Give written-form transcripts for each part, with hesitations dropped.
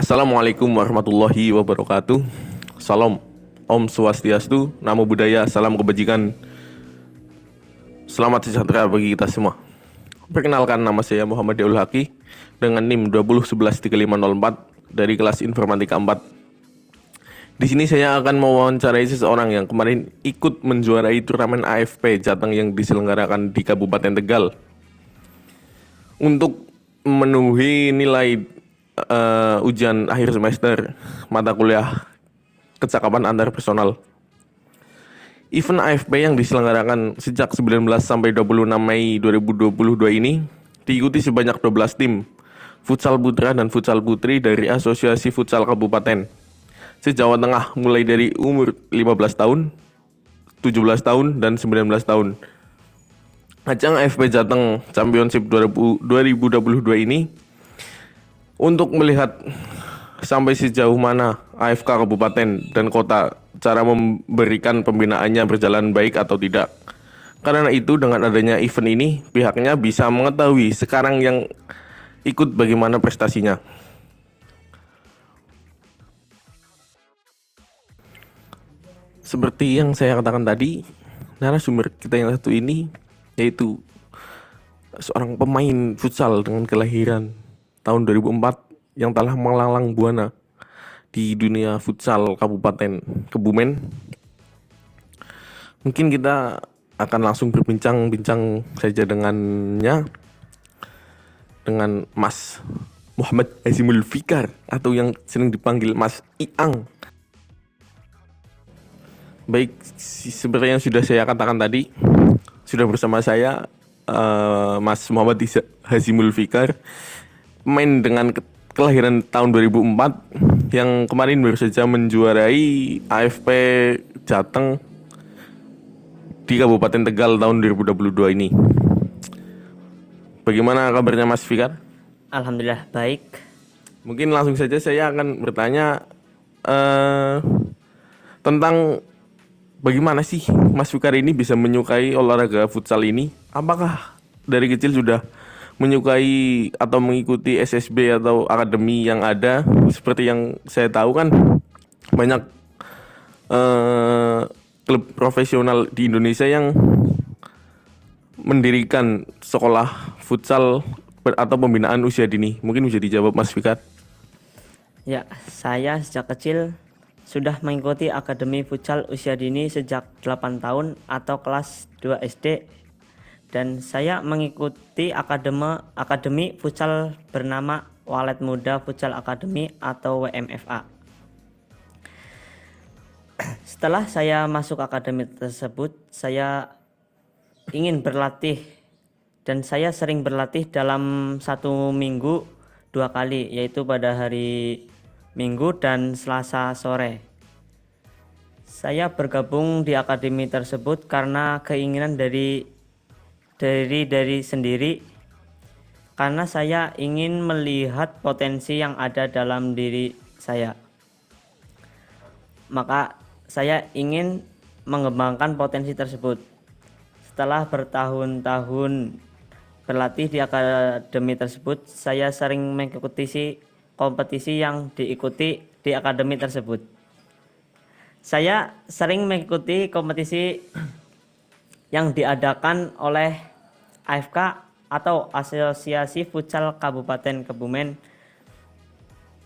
Assalamualaikum warahmatullahi wabarakatuh. Salam, Om Swastiastu, Namo Buddhaya, salam kebajikan. Selamat sejahtera bagi kita semua. Perkenalkan, nama saya Muhammad Deul Haki dengan NIM 20113504 dari kelas Informatika 4. Di sini saya akan mewawancarai seseorang yang kemarin ikut menjuarai turnamen AFP Jateng yang diselenggarakan di Kabupaten Tegal. Untuk memenuhi nilai ujian akhir semester mata kuliah kecakapan antar personal. Event AFP yang diselenggarakan sejak 19 sampai 26 Mei 2022 ini diikuti sebanyak 12 tim futsal putra dan futsal putri dari Asosiasi Futsal Kabupaten se-Jawa Tengah, mulai dari umur 15 tahun, 17 tahun, dan 19 tahun. Ajang AFP Jateng Championship 2022 ini untuk melihat sampai sejauh mana AFK kabupaten dan kota cara memberikan pembinaannya berjalan baik atau tidak. Karena itu, dengan adanya event ini, pihaknya bisa mengetahui sekarang yang ikut bagaimana prestasinya. Seperti yang saya katakan tadi, narasumber kita yang satu ini yaitu seorang pemain futsal dengan kelahiran tahun 2004 yang telah melanglang buana di dunia futsal Kabupaten Kebumen. Mungkin kita akan langsung berbincang-bincang saja dengan Mas Muhammad Azimul Fikar atau yang sering dipanggil Mas Iang. Baik, seperti yang sudah saya katakan tadi, sudah bersama saya Mas Muhammad Hazimul Fikar, pemain dengan kelahiran tahun 2004 yang kemarin baru saja menjuarai AFP Jateng di Kabupaten Tegal tahun 2022 ini. Bagaimana kabarnya Mas Fikar? Alhamdulillah baik. Mungkin langsung saja saya akan bertanya tentang bagaimana sih Mas Fikar ini bisa menyukai olahraga futsal ini? Apakah dari kecil sudah menyukai atau mengikuti SSB atau akademi yang ada? Seperti yang saya tahu kan banyak klub profesional di Indonesia yang mendirikan sekolah futsal atau pembinaan usia dini. Mungkin bisa dijawab Mas Fikar. Ya, saya sejak kecil sudah mengikuti akademi futsal usia dini sejak 8 tahun atau kelas 2 SD, dan saya mengikuti akademi futsal bernama Walet Muda Futsal Academy atau WMFA. Setelah saya masuk akademi tersebut, saya ingin berlatih dan saya sering berlatih dalam satu minggu 2 kali, yaitu pada hari Minggu dan Selasa sore. Saya bergabung di akademi tersebut karena keinginan dari sendiri, karena saya ingin melihat potensi yang ada dalam diri saya. Maka saya ingin mengembangkan potensi tersebut. Setelah bertahun-tahun berlatih di akademi tersebut, saya sering mengikuti kompetisi yang diikuti di akademi tersebut. Saya sering mengikuti kompetisi yang diadakan oleh AFK atau Asosiasi Futsal Kabupaten Kebumen.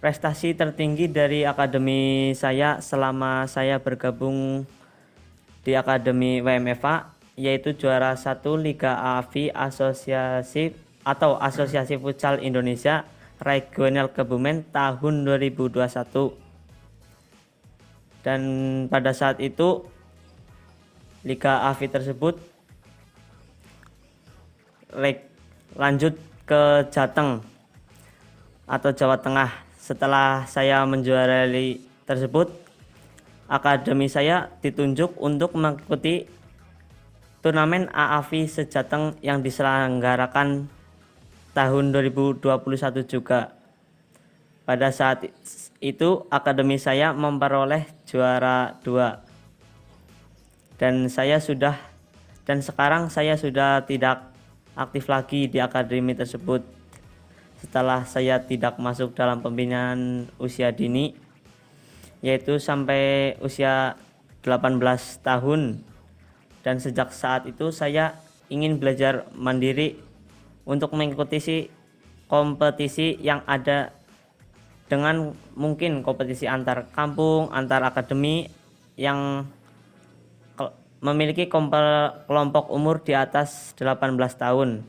Prestasi tertinggi dari akademi saya selama saya bergabung di akademi WMFA yaitu juara 1 Liga AFI Asosiasi Futsal Indonesia Regional Kebumen tahun 2021. Dan pada saat itu Liga AFI tersebut lanjut ke Jateng atau Jawa Tengah. Setelah saya menjuarai tersebut, akademi saya ditunjuk untuk mengikuti turnamen AAFI se-Jateng yang diselenggarakan tahun 2021 juga. Pada saat itu akademi saya memperoleh juara 2. Dan sekarang saya sudah tidak aktif lagi di akademi tersebut. setelah saya tidak masuk dalam pembinaan usia dini, yaitu sampai usia 18 tahun. Dan sejak saat itu saya ingin belajar mandiri untuk mengikuti kompetisi yang ada, dengan mungkin kompetisi antar kampung, antar akademi yang memiliki kelompok umur di atas 18 tahun.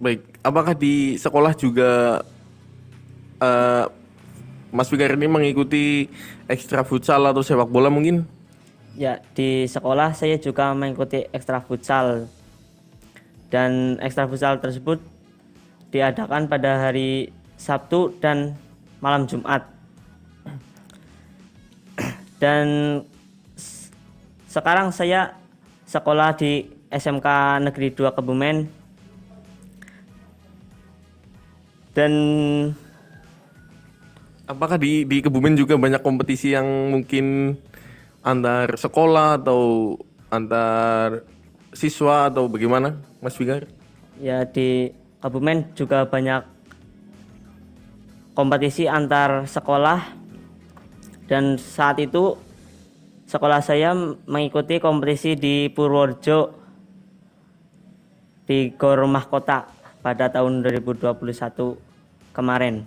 Baik, apakah di sekolah juga eh, Mas Fikar ini mengikuti ekstra futsal atau sepak bola mungkin? Ya, di sekolah saya juga mengikuti ekstra futsal, dan ekstra futsal tersebut diadakan pada hari Sabtu dan malam Jumat. Dan sekarang saya sekolah di SMK Negeri 2 Kebumen, dan Apakah di Kebumen juga banyak kompetisi yang mungkin antar sekolah atau antar siswa atau bagaimana, Mas Fikar? ya di Kebumen juga banyak kompetisi antar sekolah, dan saat itu sekolah saya mengikuti kompetisi di Purworejo di Gor Mahkota pada tahun 2021 kemarin.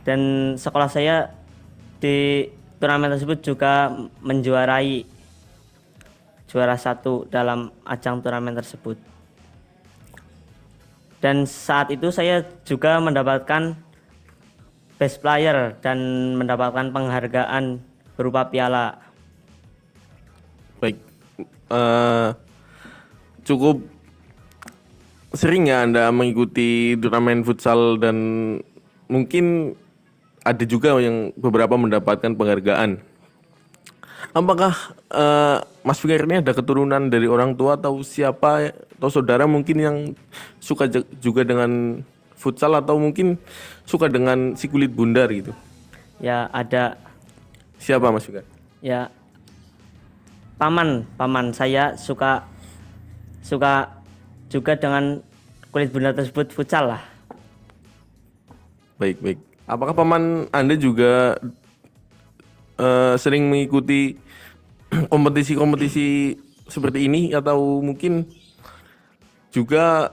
Dan sekolah saya di turnamen tersebut juga menjuarai juara 1 dalam ajang turnamen tersebut. Dan saat itu saya juga mendapatkan best player dan mendapatkan penghargaan berupa piala. Baik, cukup sering ya Anda mengikuti turnamen futsal dan mungkin ada juga yang beberapa mendapatkan penghargaan. Apakah Mas Fikar ini ada keturunan dari orang tua atau siapa atau saudara mungkin yang suka juga dengan futsal atau mungkin suka dengan si kulit bundar gitu? Ya, ada. Siapa Mas Fikar? Ya, paman saya suka juga dengan kulit bundar tersebut, futsal lah. Baik. Apakah paman Anda juga sering mengikuti kompetisi-kompetisi seperti ini atau mungkin juga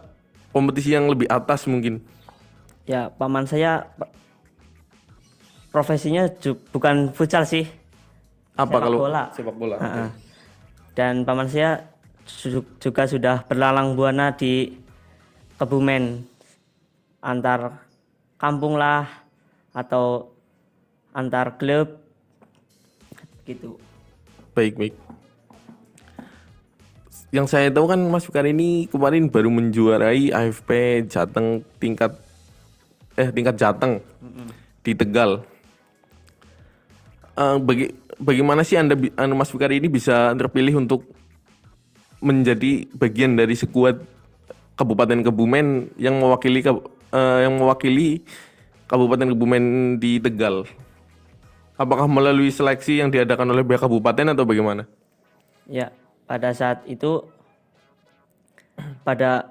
kompetisi yang lebih atas mungkin? Ya, paman saya profesinya bukan futsal sih, Apa sepak kalau bola. sepak bola? Oke. Dan paman saya juga sudah berlalang buana di Kebumen, antar kampung lah atau antar klub gitu. Baik. Yang saya tahu kan Mas Fikar ini kemarin baru menjuarai AFP Jateng tingkat Jateng di Tegal. Bagaimana sih Mas Fikar ini bisa terpilih untuk menjadi bagian dari skuad Kabupaten Kebumen yang mewakili Kabupaten Kebumen di Tegal? Apakah melalui seleksi yang diadakan oleh pihak kabupaten atau bagaimana? Ya, pada saat itu pada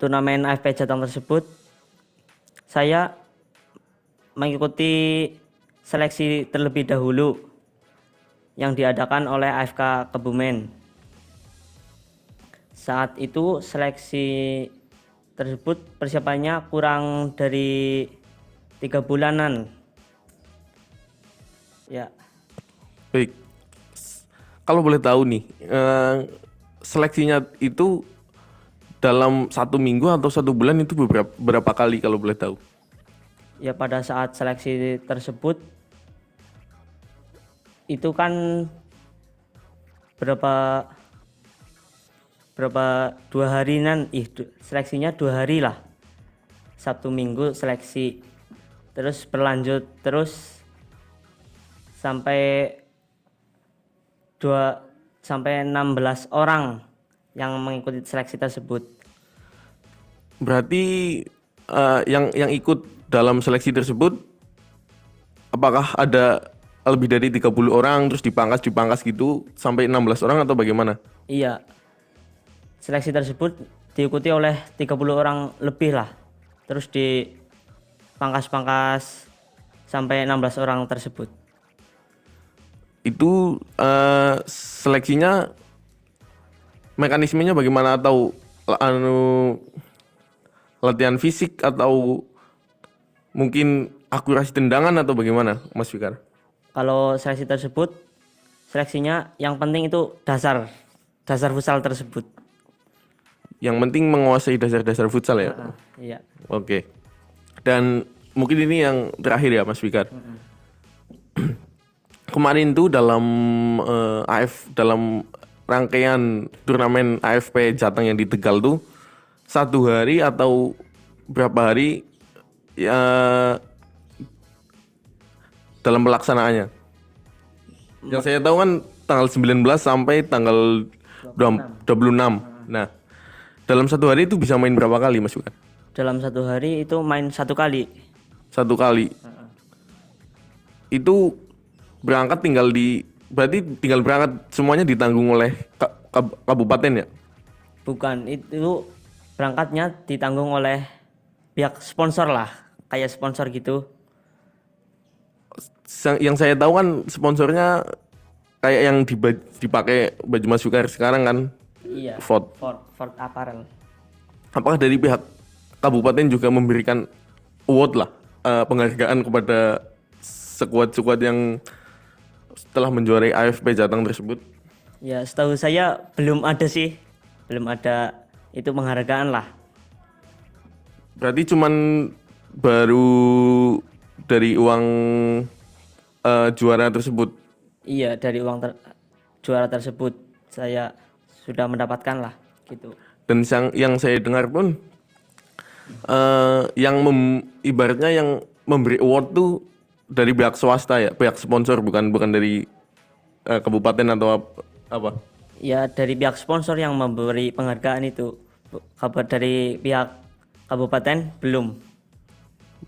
turnamen AFP Jateng tersebut saya mengikuti seleksi terlebih dahulu yang diadakan oleh AFK Kebumen. Saat itu seleksi tersebut persiapannya kurang dari 3 bulanan. Ya, Baik, kalau boleh tahu nih, seleksinya itu dalam 1 minggu atau 1 bulan itu berapa kali kalau boleh tahu? ya pada saat seleksi tersebut itu kan berapa 2 harian, seleksinya 2 hari lah, Sabtu Minggu seleksi, terus berlanjut terus sampai 16 orang yang mengikuti seleksi tersebut. Berarti yang ikut dalam seleksi tersebut apakah ada lebih dari 30 orang terus dipangkas gitu sampai 16 orang atau bagaimana? Iya, seleksi tersebut diikuti oleh 30 orang lebih lah. Terus dipangkas-pangkas sampai 16 orang tersebut. Itu seleksinya mekanismenya bagaimana, atau latihan fisik atau mungkin akurasi tendangan atau bagaimana Mas Fikar? Kalau seleksi tersebut, seleksinya yang penting itu dasar futsal tersebut. Yang penting menguasai dasar-dasar futsal ya. Iya. Oke. Dan mungkin ini yang terakhir ya Mas Fikar. Kemarin tuh dalam dalam rangkaian turnamen AFP Jateng yang di Tegal tuh 1 hari atau berapa hari ya dalam pelaksanaannya. Yang saya tahu kan tanggal 19 sampai tanggal 26. Nah, dalam 1 hari itu bisa main berapa kali Mas Fikar? Dalam 1 hari itu main 1 kali. 1 kali. Itu berangkat berarti tinggal berangkat semuanya ditanggung oleh kabupaten ya? Bukan, itu berangkatnya ditanggung oleh pihak sponsor lah, kayak sponsor gitu. Yang saya tahu kan sponsornya kayak yang dipakai baju Mas Fikar sekarang kan? Iya. Ford Apparel. Apakah dari pihak kabupaten juga memberikan award lah, penghargaan kepada sekuat-sekuat yang setelah menjuarai AFP Jateng tersebut? Ya, setahu saya belum ada sih. Belum ada itu penghargaan lah. Berarti cuman baru dari uang juara tersebut. Iya, dari uang juara tersebut saya sudah mendapatkan lah gitu. Dan yang saya dengar pun ibaratnya yang memberi award tuh dari pihak swasta ya, pihak sponsor, bukan dari kabupaten atau apa? Ya, dari pihak sponsor yang memberi penghargaan itu. Kabar dari pihak kabupaten belum.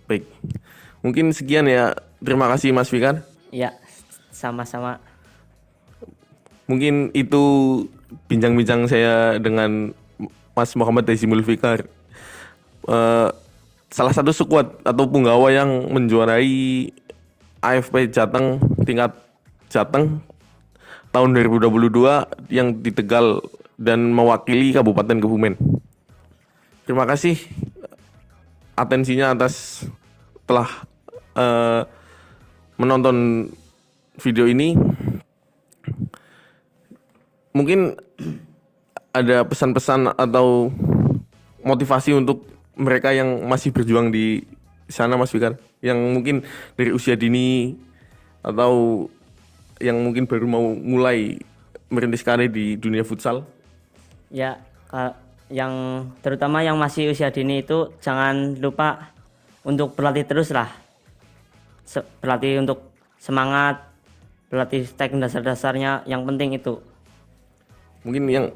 Baik. Mungkin sekian ya. Terima kasih Mas Fikar. Ya, sama-sama. Mungkin itu bincang-bincang saya dengan Mas Muhammad Dezimul Fikar. Salah satu skuad atau punggawa yang menjuarai AFP Jateng tingkat Jateng tahun 2022 yang di Tegal dan mewakili Kabupaten Kebumen. Terima kasih atensinya atas telah menonton video ini. Mungkin ada pesan-pesan atau motivasi untuk mereka yang masih berjuang di sana Mas Fikar, yang mungkin dari usia dini atau yang mungkin baru mau mulai merintis karir di dunia futsal. Ya, yang terutama yang masih usia dini itu jangan lupa untuk berlatih terus lah. Berlatih untuk semangat, berlatih teknik dasar-dasarnya, yang penting itu. Mungkin yang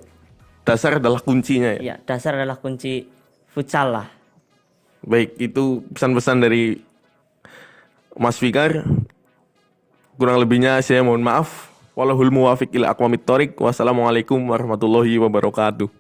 dasar adalah kuncinya ya. Ya, dasar adalah kunci futsal lah. Baik, itu pesan-pesan dari Mas Fikar. Kurang lebihnya saya mohon maaf. Wallahul muwafiq ila aqwamit thoriq. Wassalamualaikum warahmatullahi wabarakatuh.